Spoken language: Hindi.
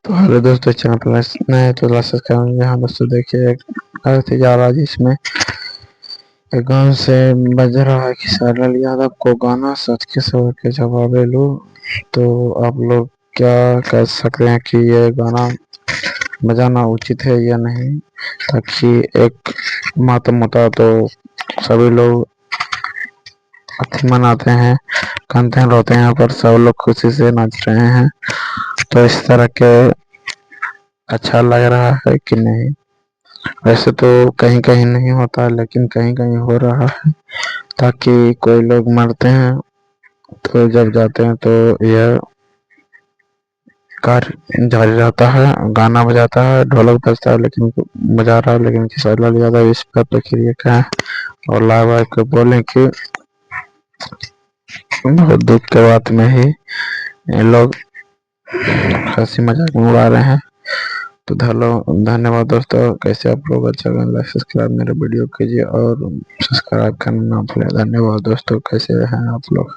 तो हेलो दोस्तों, चैनल पर नए तो सब्सक्राइब। यहाँ दोस्तों देखिए एक अर्थी जा रहा है जिसमें एक गाँव से बज रहा है कि सैलाल यादव को गाना सच के सबर के जवाबे लो। तो आप लोग क्या कह सकते हैं कि ये गाना बजाना उचित है या नहीं, ताकि एक मातम होता तो सभी लोग अथी मनाते हैं, कानते हैं, रोते हैं, पर सब लोग खुशी से नाच रहे हैं। तो इस तरह के अच्छा लग रहा है कि नहीं? वैसे तो कहीं कहीं नहीं होता, लेकिन कहीं कहीं हो रहा है, ताकि कोई लोग मरते हैं तो जब जाते हैं तो यह कार्य जारी रहता है, गाना बजाता है, ढोलक बजता है, लेकिन बजा रहा है, लेकिन सैलाल यादव इस पर प्रक्रिया का है। और लाइव आए को बोले कि बहुत दुख के बात में ही ये लोग हंसी मजाक में उड़ा रहे हैं। तो धन्यवाद दोस्तों। कैसे आप लोग? अच्छा लगा लाइक सब्सक्राइब मेरे वीडियो कीजिए और सब्सक्राइब करना ना भूलें। धन्यवाद दोस्तों। कैसे हैं आप लोग?